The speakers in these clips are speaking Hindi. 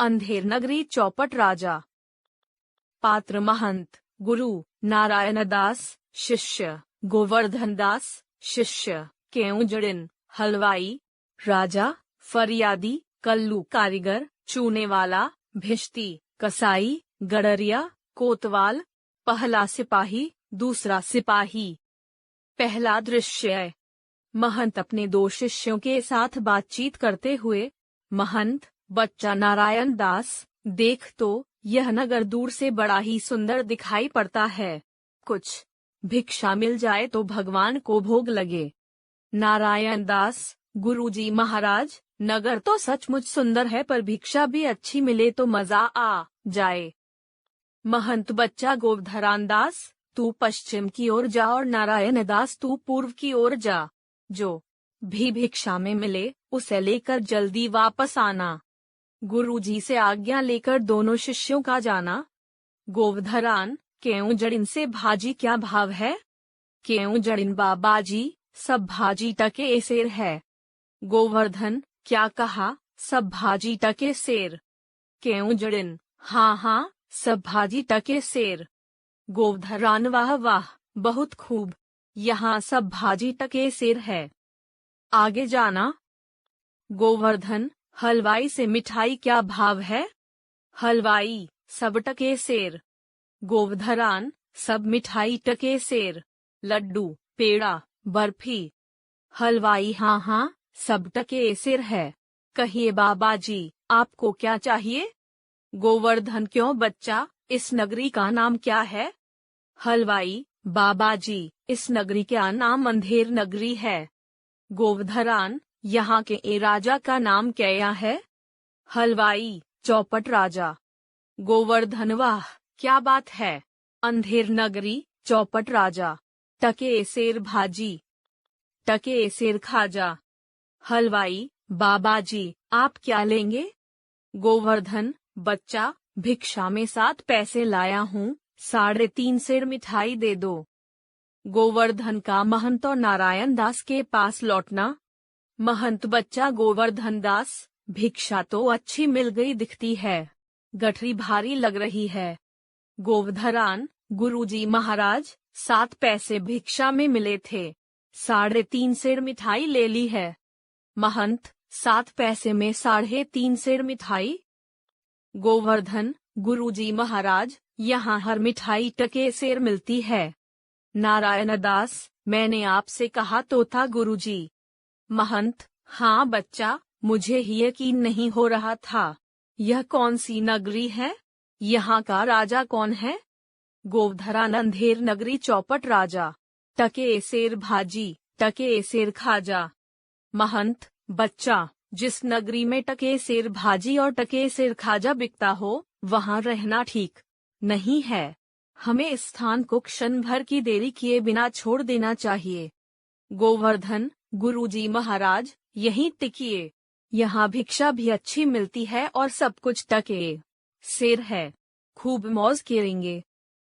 अंधेर नगरी चौपट राजा। पात्र महंत, गुरु नारायण दास, शिष्य गोवर्धन दास, शिष्य केऊंजड़िन हलवाई। राजा फरियादी कल्लू कारीगर, चूने वाला भिश्ती कसाई, गडरिया कोतवाल। पहला सिपाही, दूसरा सिपाही। पहला दृश्य। महंत अपने दो शिष्यों के साथ बातचीत करते हुए। महंत, बच्चा नारायण दास, देख तो यह नगर दूर से बड़ा ही सुंदर दिखाई पड़ता है। कुछ भिक्षा मिल जाए तो भगवान को भोग लगे। नारायण दास, गुरुजी महाराज, नगर तो सचमुच सुंदर है, पर भिक्षा भी अच्छी मिले तो मजा आ जाए। महंत, बच्चा गोवर्धन दास, तू पश्चिम की ओर जा और नारायण दास तू पूर्व की ओर जा। जो भी भिक्षा में मिले उसे लेकर जल्दी वापस आना। गुरुजी से आज्ञा लेकर दोनों शिष्यों का जाना। गोवर्धन, केऊंजड़िन से भाजी क्या भाव है? केऊंजड़िन, बाबाजी सब भाजी टके सेर है। गोवर्धन, क्या कहा? सब भाजी टके सेर। केऊंजड़िन, हाँ हाँ सब भाजी टके सेर। गोवर्धन, वाह वाह बहुत खूब, यहाँ सब भाजी टके सेर है। आगे जाना। गोवर्धन, हलवाई से मिठाई क्या भाव है? हलवाई, सब टके सेर। गोवर्धन, सब मिठाई टके सेर। लड्डू पेड़ा बर्फी। हलवाई, हाँ हाँ सब टके सेर है। कहिए बाबाजी आपको क्या चाहिए? गोवर्धन, क्यों बच्चा, इस नगरी का नाम क्या है? हलवाई, बाबाजी इस नगरी का नाम अंधेर नगरी है। गोवर्धन, यहाँ के ए राजा का नाम क्या है? हलवाई, चौपट राजा। गोवर्धन, वाह क्या बात है, अंधेर नगरी चौपट राजा। टके सेर भाजी, टके सेर खाजा। हलवाई, बाबाजी आप क्या लेंगे? गोवर्धन, बच्चा भिक्षा में 7 पैसे लाया हूँ, 3.5 सेर मिठाई दे दो। गोवर्धन का महंत और नारायण दास के पास लौटना। महंत, बच्चा गोवर्धन दास, भिक्षा तो अच्छी मिल गई दिखती है, गठरी भारी लग रही है। गोवर्धन, गुरुजी महाराज 7 पैसे भिक्षा में मिले थे, 3.5 सेर मिठाई ले ली है। महंत, 7 पैसे में 3.5 सेर मिठाई? गोवर्धन, गुरुजी महाराज यहाँ हर मिठाई टके सेर मिलती है। नारायण दास, मैंने आपसे कहा तो था गुरुजी। महंत, हाँ बच्चा, मुझे ही यकीन नहीं हो रहा था। यह कौन सी नगरी है? यहाँ का राजा कौन है? गोवर्धन, अंधेर नगरी चौपट राजा। टके सेर भाजी, टके सेर खाजा। महंत, बच्चा जिस नगरी में टके सेर भाजी और टके सेर खाजा बिकता हो, वहाँ रहना ठीक नहीं है। हमें इस स्थान को क्षण भर की देरी किए बिना छोड़ देना चाहिए। गोवर्धन, गुरुजी महाराज यहीं टिकिए, यहाँ भिक्षा भी अच्छी मिलती है और सब कुछ टके सेर है, खूब मौज करेंगे।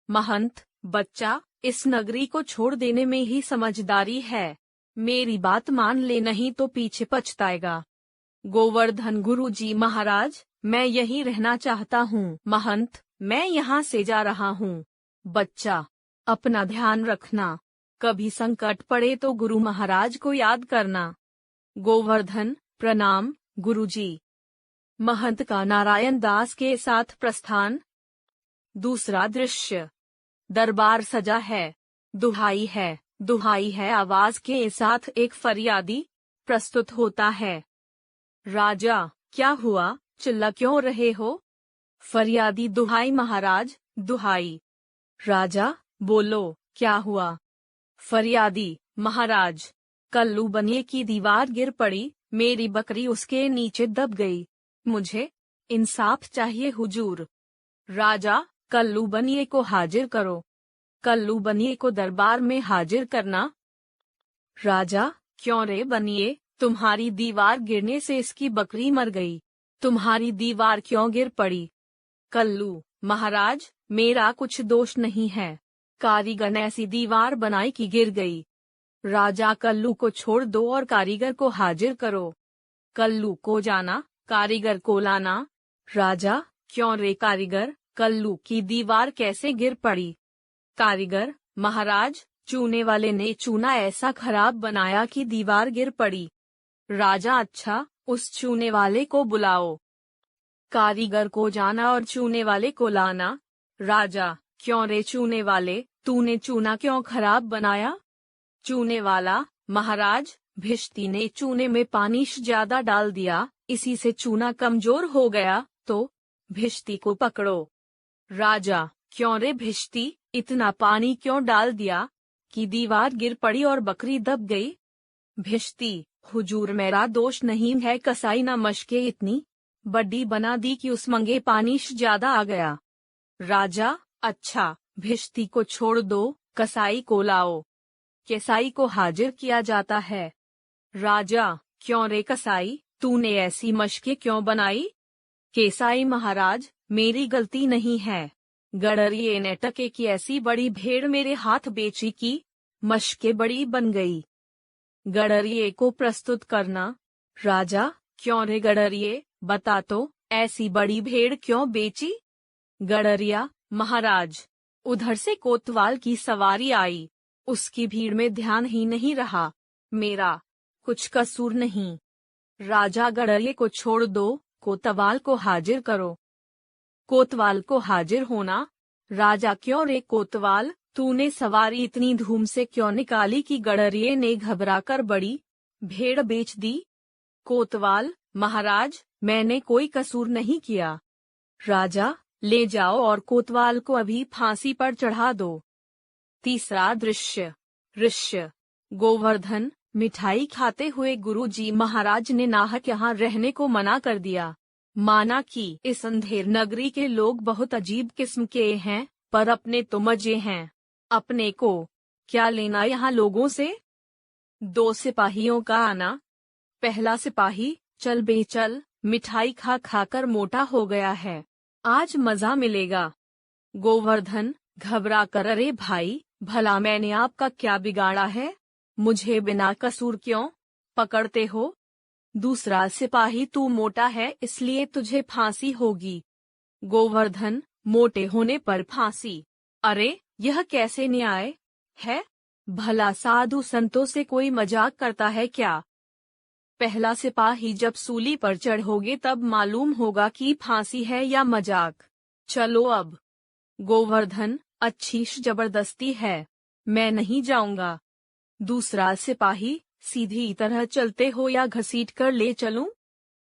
महंत, बच्चा इस नगरी को छोड़ देने में ही समझदारी है, मेरी बात मान ले नहीं तो पीछे पछताएगा। गोवर्धन, गुरुजी महाराज मैं यहीं रहना चाहता हूँ। महंत, मैं यहाँ से जा रहा हूँ। बच्चा अपना ध्यान रखना, कभी संकट पड़े तो गुरु महाराज को याद करना। गोवर्धन, प्रणाम गुरुजी। महंत का नारायण दास के साथ प्रस्थान। दूसरा दृश्य। दरबार सजा है, दुहाई है, दुहाई है आवाज के साथ एक फरियादी प्रस्तुत होता है। राजा, क्या हुआ, चिल्ला क्यों रहे हो? फरियादी, दुहाई महाराज, दुहाई। राजा, बोलो क्या हुआ? फरियादी, महाराज कल्लू बनिए की दीवार गिर पड़ी, मेरी बकरी उसके नीचे दब गई, मुझे इंसाफ चाहिए हुजूर। राजा, कल्लू बनिए को हाजिर करो। कल्लू बनिए को दरबार में हाजिर करना। राजा, क्यों रे बनिए, तुम्हारी दीवार गिरने से इसकी बकरी मर गई, तुम्हारी दीवार क्यों गिर पड़ी? कल्लू, महाराज मेरा कुछ दोष नहीं है, कारीगर ने ऐसी दीवार बनाई कि गिर गई। राजा, कल्लू को छोड़ दो और कारीगर को हाजिर करो। कल्लू को जाना, कारीगर को लाना। राजा, क्यों रे कारीगर, कल्लू की दीवार कैसे गिर पड़ी? कारीगर, महाराज, चूने वाले ने चूना ऐसा खराब बनाया कि दीवार गिर पड़ी। राजा, अच्छा, उस चूने वाले को बुलाओ। कारीगर को जाना और चूने वाले को लाना। राजा, क्यों रे चूने वाले, तूने चूना क्यों खराब बनाया? चूने वाला, महाराज, भिश्ती ने चूने में पानी ज्यादा डाल दिया, इसी से चूना कमजोर हो गया, तो भिश्ती को पकड़ो। राजा, क्यों रे भिश्ती, इतना पानी क्यों डाल दिया कि दीवार गिर पड़ी और बकरी दब गई? भिश्ती, हुजूर मेरा दोष नहीं है, कसाई न मशके इतनी बड्डी बना दी कि उस मंगे पानी ज्यादा आ गया। राजा, अच्छा, भिश्ती को छोड़ दो, कसाई को लाओ। कसाई को हाजिर किया जाता है। राजा, क्यों रे कसाई, तूने ऐसी मशके क्यों बनाई? केसाई, महाराज, मेरी गलती नहीं है। गडरिये ने टके की ऐसी बड़ी भेड़ मेरे हाथ बेची कि मशके बड़ी बन गई। गडरिये को प्रस्तुत करना। राजा, क्यों रे गडरिये, बता तो, ऐसी बड़ी भेड़ क्यों बेची? गडरिया, महाराज, उधर से कोतवाल की सवारी आई, उसकी भीड़ में ध्यान ही नहीं रहा, मेरा कुछ कसूर नहीं। राजा, गडरिये को छोड़ दो, कोतवाल को हाजिर करो। कोतवाल को हाजिर होना। राजा, क्यों रे कोतवाल, तूने सवारी इतनी धूम से क्यों निकाली कि गडरिये ने घबराकर बड़ी भेड़ बेच दी? कोतवाल, महाराज, मैंने कोई कसूर नहीं किया। राजा, ले जाओ और कोतवाल को अभी फांसी पर चढ़ा दो। तीसरा दृश्य। ऋष्य। गोवर्धन, मिठाई खाते हुए गुरुजी महाराज ने नाहक यहाँ रहने को मना कर दिया। माना कि इस अंधेर नगरी के लोग बहुत अजीब किस्म के हैं, पर अपने तो मजे हैं। अपने को क्या लेना यहाँ लोगों से? दो सिपाहियों का आना। पहला सिपाही, चल बे चल, मिठाई खा खाकर मोटा हो गया है, आज मजा मिलेगा। गोवर्धन, घबरा कर, अरे भाई, भला मैंने आपका क्या बिगाड़ा है, मुझे बिना कसूर क्यों पकड़ते हो? दूसरा सिपाही, तू मोटा है इसलिए तुझे फांसी होगी। गोवर्धन, मोटे होने पर फांसी? अरे, यह कैसे न्याय है? भला साधु संतों से कोई मजाक करता है क्या? पहला सिपाही, जब सूली पर चढ़ोगे तब मालूम होगा कि फांसी है या मजाक। चलो अब। गोवर्धन, अच्छी जबरदस्ती है, मैं नहीं जाऊंगा। दूसरा सिपाही, सीधी तरह चलते हो या घसीट कर ले चलूं?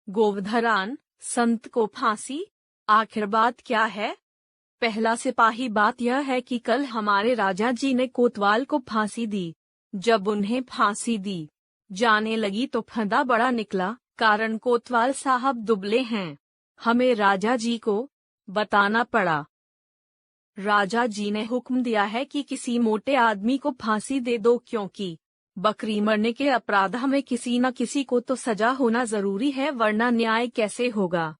गोवर्धन, संत को फांसी? आखिर बात क्या है? पहला सिपाही, बात यह है कि कल हमारे राजा जी ने कोतवाल को फांसी दी। जब उन्हें फांसी दी जाने लगी तो फंदा बड़ा निकला, कारण कोतवाल साहब दुबले हैं, हमें राजा जी को बताना पड़ा। राजा जी ने हुक्म दिया है कि किसी मोटे आदमी को फांसी दे दो, क्योंकि बकरी मरने के अपराध में किसी न किसी को तो सजा होना जरूरी है, वरना न्याय कैसे होगा?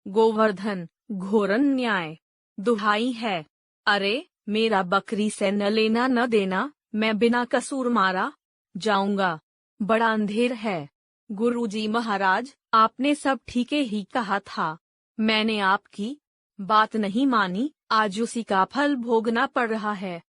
गोवर्धन, घोरन न्याय, दुहाई है, अरे मेरा बकरी से न लेना न देना, मैं बिना कसूर मारा जाऊंगा, बड़ा अंधेर है। गुरुजी महाराज, आपने सब ठीक ही कहा था, मैंने आपकी बात नहीं मानी, आज उसी का फल भोगना पड़ रहा है।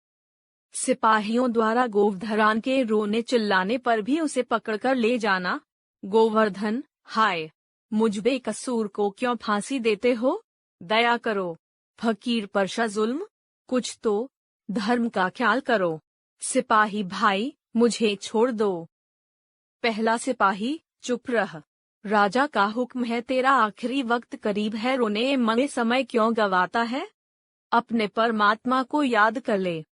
सिपाहियों द्वारा गोवर्धन के रोने चिल्लाने पर भी उसे पकड़कर ले जाना। गोवर्धन, हाय, मुझ बेकसूर को क्यों फांसी देते हो? दया करो, फकीर पर जुल्म, कुछ तो धर्म का ख्याल करो। सिपाही भाई, मुझे छोड़ दो। पहला सिपाही, चुप रह, राजा का हुक्म है, तेरा आखिरी वक्त करीब है, रोने में समय क्यों गवाता है? अपने परमात्मा को याद कर ले।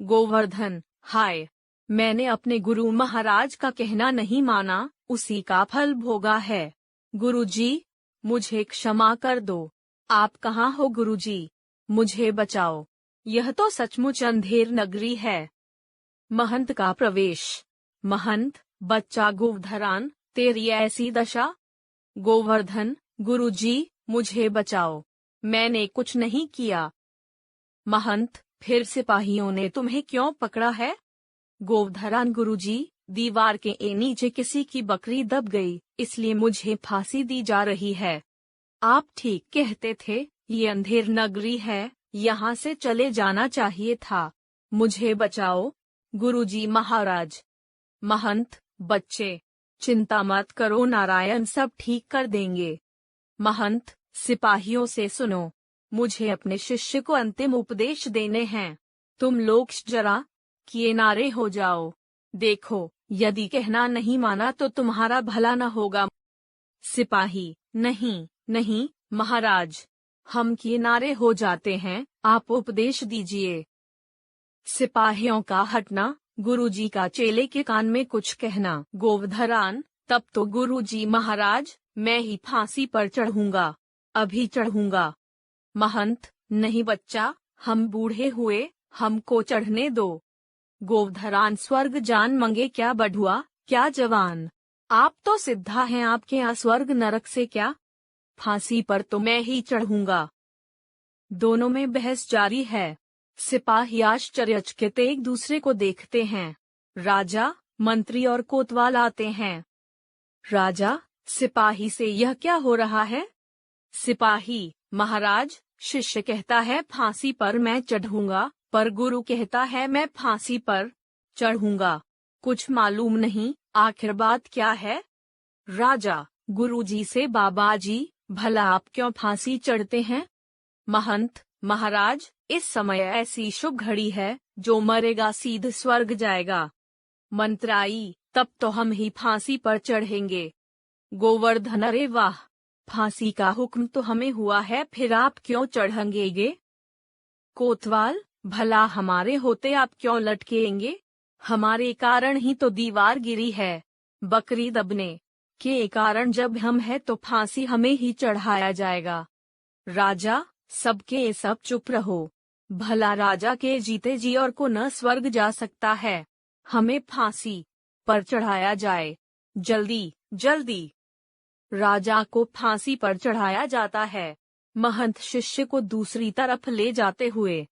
गोवर्धन, हाय, मैंने अपने गुरु महाराज का कहना नहीं माना, उसी का फल भोगा है। गुरुजी, मुझे क्षमा कर दो। आप कहाँ हो गुरुजी? मुझे बचाओ, यह तो सचमुच अंधेर नगरी है। महंत का प्रवेश। महंत, बच्चा गोवर्धन, तेरी ऐसी दशा? गोवर्धन, गुरुजी, मुझे बचाओ, मैंने कुछ नहीं किया। महंत, फिर सिपाहियों ने तुम्हें क्यों पकड़ा है? गोवर्धन, गुरुजी, दीवार के नीचे किसी की बकरी दब गई, इसलिए मुझे फांसी दी जा रही है। आप ठीक कहते थे, ये अंधेर नगरी है, यहाँ से चले जाना चाहिए था। मुझे बचाओ, गुरुजी महाराज। महंत, बच्चे, चिंता मत करो, नारायण सब ठीक कर देंगे। महंत, सिपाहियों से सुनो, मुझे अपने शिष्य को अंतिम उपदेश देने हैं। तुम लोग जरा किनारे हो जाओ। देखो, यदि कहना नहीं माना तो तुम्हारा भला न होगा। सिपाही, नहीं नहीं महाराज, हम किनारे हो जाते हैं, आप उपदेश दीजिए। सिपाहियों का हटना, गुरुजी का चेले के कान में कुछ कहना। गोवर्धन, तब तो गुरुजी महाराज, मैं ही फांसी पर चढ़ूंगा, अभी चढ़ूंगा। महंत, नहीं बच्चा, हम बूढ़े हुए, हमको चढ़ने दो। गोवर्धन, स्वर्ग जान मंगे क्या बढ़ुआ, क्या जवान। आप तो सिद्धा हैं, आपके यहाँ स्वर्ग नरक से क्या। फांसी पर तो मैं ही चढ़ूंगा। दोनों में बहस जारी है। सिपाही आश्चर्यचकित एक दूसरे को देखते हैं। राजा, मंत्री और कोतवाल आते हैं। राजा, सिपाही से यह क्या हो रहा है। सिपाही, महाराज, शिष्य कहता है फांसी पर मैं चढ़ूंगा, पर गुरु कहता है मैं फांसी पर चढ़ूंगा। कुछ मालूम नहीं, आखिर बात क्या है। राजा, गुरुजी से बाबाजी, भला आप क्यों फांसी चढ़ते हैं। महंत, महाराज, इस समय ऐसी शुभ घड़ी है, जो मरेगा सीध स्वर्ग जाएगा। मंत्राई, तब तो हम ही फांसी पर चढ़ेंगे। गोवर्धन, अरे वाह, फांसी का हुक्म तो हमें हुआ है, फिर आप क्यों चढ़ेंगे। कोतवाल, भला हमारे होते आप क्यों लटकेंगे, हमारे कारण ही तो दीवार गिरी है। बकरी दबने के कारण जब हम हैं तो फांसी हमें ही चढ़ाया जाएगा। राजा, सबके सब चुप रहो, भला राजा के जीते जी और को न स्वर्ग जा सकता है, हमें फांसी पर चढ़ाया जाए, जल्दी जल्दी। राजा को फांसी पर चढ़ाया जाता है। महंत शिष्य को दूसरी तरफ ले जाते हुए